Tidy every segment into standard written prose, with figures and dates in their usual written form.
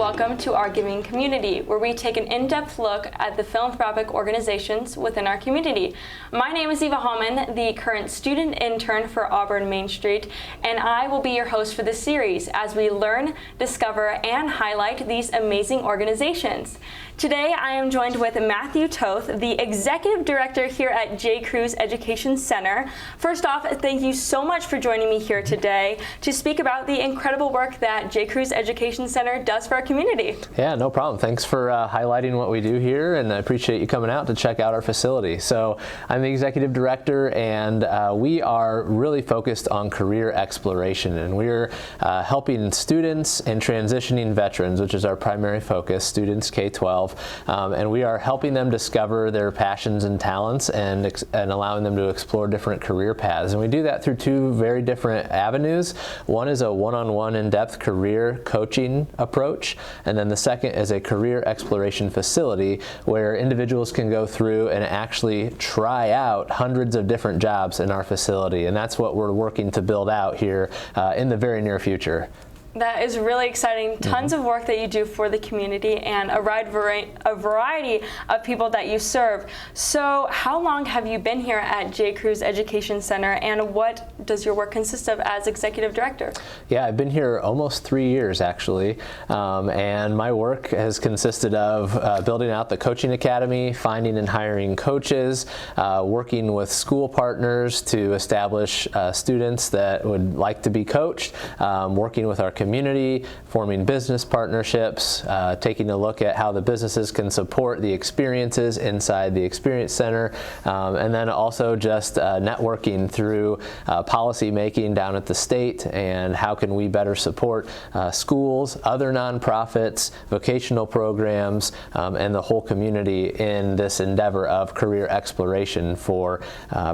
welcome to our giving community, where we take an in-depth look at the philanthropic organizations within our community. My name is Eva Hallman, the current student intern for Auburn Main Street, and I will be your host for this series as we learn, discover, and highlight these amazing organizations. Today, I am joined with Matthew Toth, the Executive Director here at Kruse Education Center. First off, thank you so much for joining me here today to speak about the incredible work that Kruse Education Center does for our community. Yeah, no problem. Thanks for highlighting what we do here, and I appreciate you coming out to check out our facility. So I'm the Executive Director, and we are really focused on career exploration, and we're helping students and transitioning veterans, which is our primary focus, students K-12, and we are helping them discover their passions and talents and allowing them to explore different career paths. And we do that through two very different avenues. One is a one-on-one in-depth career coaching approach, and then the second is a career exploration facility where individuals can go through and actually try out hundreds of different jobs in our facility, and that's what we're working to build out here in the very near future. That is really exciting. Tons of work that you do for the community and a variety of people that you serve. So how long have you been here at Kruse Education Center, and what does your work consist of as Executive Director? Yeah, I've been here almost 3 years actually, and my work has consisted of building out the coaching academy, finding and hiring coaches, working with school partners to establish students that would like to be coached, working with our community, forming business partnerships, taking a look at how the businesses can support the experiences inside the Experience Center, and then also just networking through policy making down at the state, and how can we better support schools, other nonprofits, vocational programs, and the whole community in this endeavor of career exploration for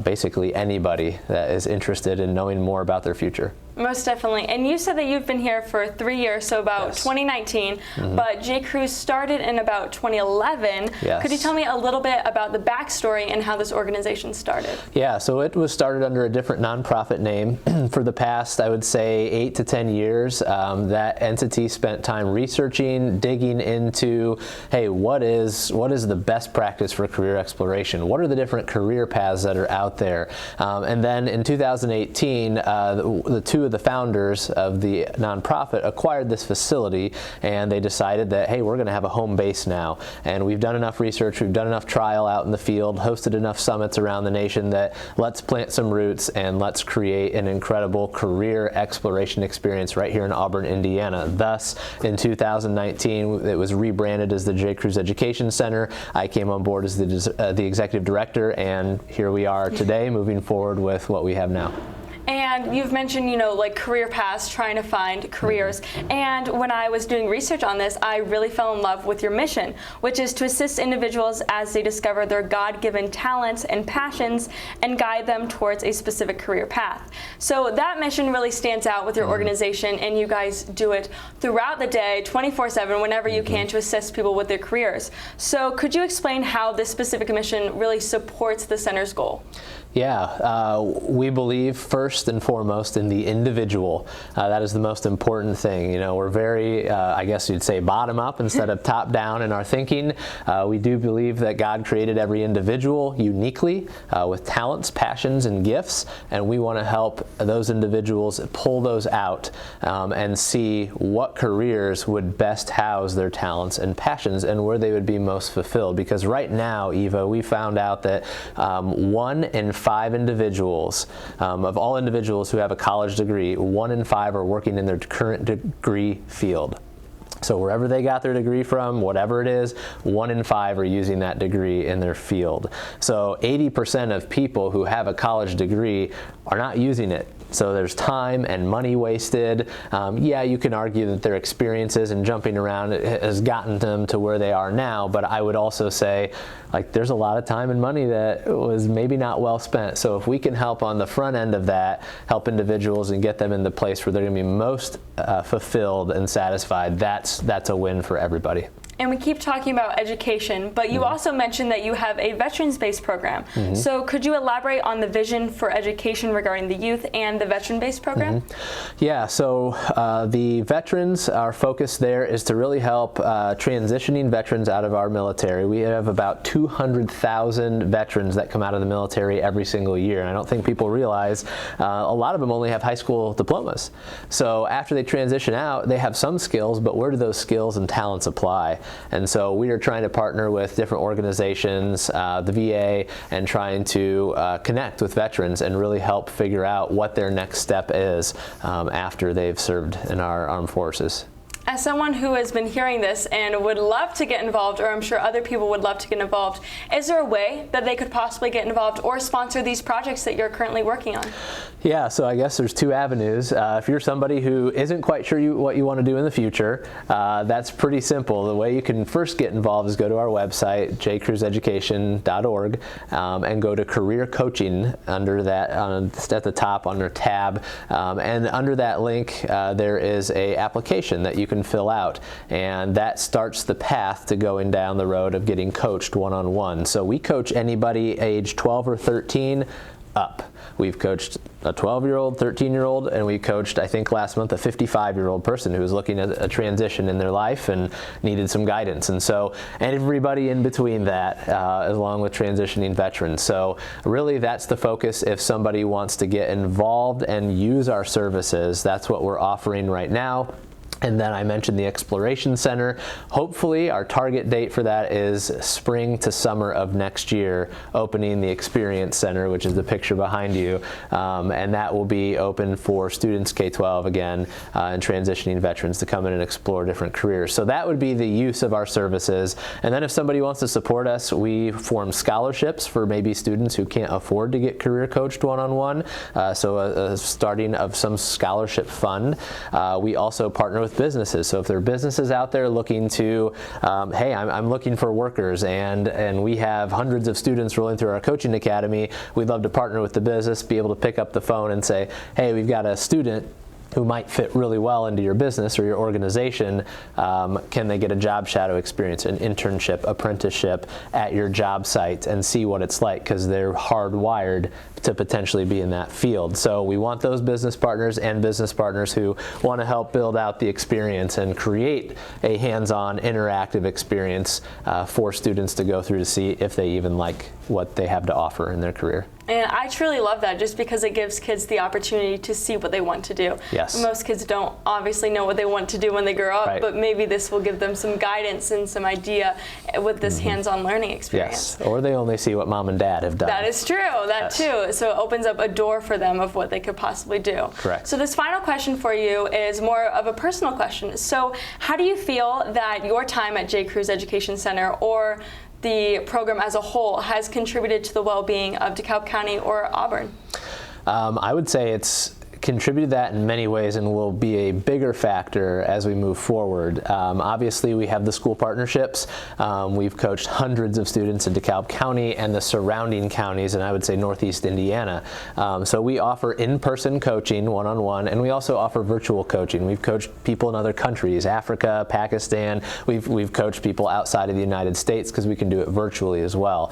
basically anybody that is interested in knowing more about their future. Most definitely. And you said that you've been here for 3 years, so about Yes. 2019, but Kruse started in about 2011. Yes. Could you tell me a little bit about the backstory and how this organization started? Yeah, so it was started under a different nonprofit name. For the past, I would say, 8 to 10 years, that entity spent time researching, digging into, hey, what is the best practice for career exploration? What are the different career paths that are out there? And then in 2018, the two of the founders of the nonprofit acquired this facility, and they decided that, hey, we're going to have a home base now. And we've done enough research, we've done enough trial out in the field, hosted enough summits around the nation that let's plant some roots and let's create an incredible career exploration experience right here in Auburn, Indiana. Thus, in 2019, it was rebranded as the Kruse Education Center. I came on board as the Executive Director, and here we are today moving forward with what we have now. And you've mentioned, like career paths, trying to find careers. And when I was doing research on this, I really fell in love with your mission, which is to assist individuals as they discover their God-given talents and passions and guide them towards a specific career path. So that mission really stands out with your organization, and you guys do it throughout the day, 24/7, whenever you can, to assist people with their careers. So could you explain how this specific mission really supports the center's goal? Yeah, we believe first and foremost in the individual. That is the most important thing. We're very, I guess you'd say, bottom up instead of top down in our thinking. We do believe that God created every individual uniquely with talents, passions, and gifts, and we want to help those individuals pull those out and see what careers would best house their talents and passions and where they would be most fulfilled. Because right now, Eva, we found out that 1 in 5 individuals, of all individuals who have a college degree, 1 in 5 are working in their current degree field. So wherever they got their degree from, whatever it is, 1 in 5 are using that degree in their field. So 80% of people who have a college degree are not using it. So there's time and money wasted. Yeah, you can argue that their experiences and jumping around has gotten them to where they are now, but I would also say, there's a lot of time and money that was maybe not well spent. So if we can help on the front end of that, help individuals and get them in the place where they're going to be most fulfilled and satisfied, that's a win for everybody. And we keep talking about education, but you also mentioned that you have a veterans-based program. So could you elaborate on the vision for education regarding the youth and the veteran-based program? Yeah, so the veterans, our focus there is to really help transitioning veterans out of our military. We have about 200,000 veterans that come out of the military every single year, and I don't think people realize a lot of them only have high school diplomas. So after they transition out, they have some skills, but where do those skills and talents apply? And so we are trying to partner with different organizations, the VA, and trying to connect with veterans and really help figure out what their next step is after they've served in our armed forces. As someone who has been hearing this and would love to get involved, or I'm sure other people would love to get involved, is there a way that they could possibly get involved or sponsor these projects that you're currently working on? Yeah, so I guess there's two avenues. If you're somebody who isn't quite sure what you want to do in the future, that's pretty simple. The way you can first get involved is go to our website, jcruseeducation.org, and go to career coaching under that, at the top under tab. And under that link, there is a application that you can fill out, and that starts the path to going down the road of getting coached one-on-one. So we coach anybody age 12 or 13 up. We've coached a 12-year-old, 13-year-old, and we coached, I think last month, a 55-year-old person who was looking at a transition in their life and needed some guidance. And so everybody in between that, along with transitioning veterans. So really that's the focus. If somebody wants to get involved and use our services, that's what we're offering right now. And then I mentioned the Exploration Center. Hopefully our target date for that is spring to summer of next year, opening the Experience Center, which is the picture behind you. And that will be open for students K-12 again, and transitioning veterans to come in and explore different careers. So that would be the use of our services. And then if somebody wants to support us, we form scholarships for maybe students who can't afford to get career coached one-on-one. So a starting of some scholarship fund. We also partner with businesses. So if there are businesses out there looking to, hey, I'm looking for workers, and we have hundreds of students rolling through our coaching academy, we'd love to partner with the business, be able to pick up the phone and say, hey, we've got a student who might fit really well into your business or your organization. Can they get a job shadow experience, an internship, apprenticeship at your job site, and see what it's like, because they're hardwired to potentially be in that field. So we want those business partners and business partners who want to help build out the experience and create a hands-on interactive experience for students to go through to see if they even like what they have to offer in their career. And I truly love that, just because it gives kids the opportunity to see what they want to do. Yes. Most kids don't obviously know what they want to do when they grow up, Right. But maybe this will give them some guidance and some idea with this hands-on learning experience. Yes, or they only see what mom and dad have done. That is true, that too. So it opens up a door for them of what they could possibly do. Correct. So this final question for you is more of a personal question. So how do you feel that your time at Kruse Education Center, or the program as a whole, has contributed to the well-being of DeKalb County or Auburn? I would say it's contributed that in many ways and will be a bigger factor as we move forward. Obviously, we have the school partnerships. We've coached hundreds of students in DeKalb County and the surrounding counties, and I would say Northeast Indiana. So we offer in-person coaching one-on-one, and we also offer virtual coaching. We've coached people in other countries, Africa, Pakistan. We've coached people outside of the United States because we can do it virtually as well.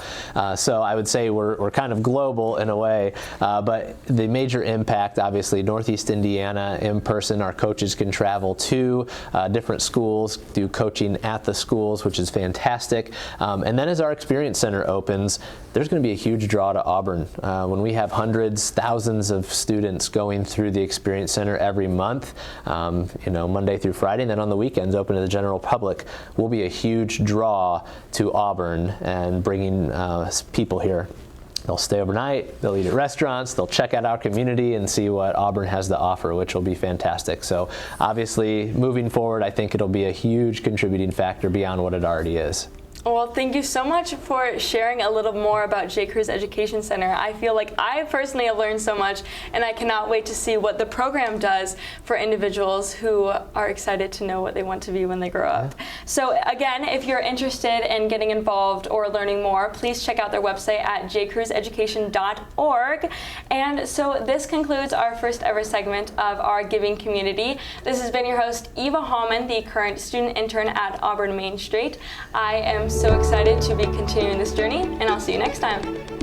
So I would say we're kind of global in a way, but the major impact, obviously, Northeast Indiana in person. Our coaches can travel to different schools, do coaching at the schools, which is fantastic. And then as our Experience Center opens, there's going to be a huge draw to Auburn. When we have hundreds, thousands of students going through the Experience Center every month, Monday through Friday, and then on the weekends open to the general public, will be a huge draw to Auburn and bringing people here. They'll stay overnight, they'll eat at restaurants, they'll check out our community and see what Auburn has to offer, which will be fantastic. So obviously, moving forward, I think it'll be a huge contributing factor beyond what it already is. Well, thank you so much for sharing a little more about Kruse Education Center. I feel like I personally have learned so much, and I cannot wait to see what the program does for individuals who are excited to know what they want to be when they grow up. So again, if you're interested in getting involved or learning more, please check out their website at jcruseeducation.org. And so this concludes our first ever segment of our Giving Community. This has been your host, Eva Hallman, the current student intern at Auburn Main Street. I am so excited to be continuing this journey, and I'll see you next time.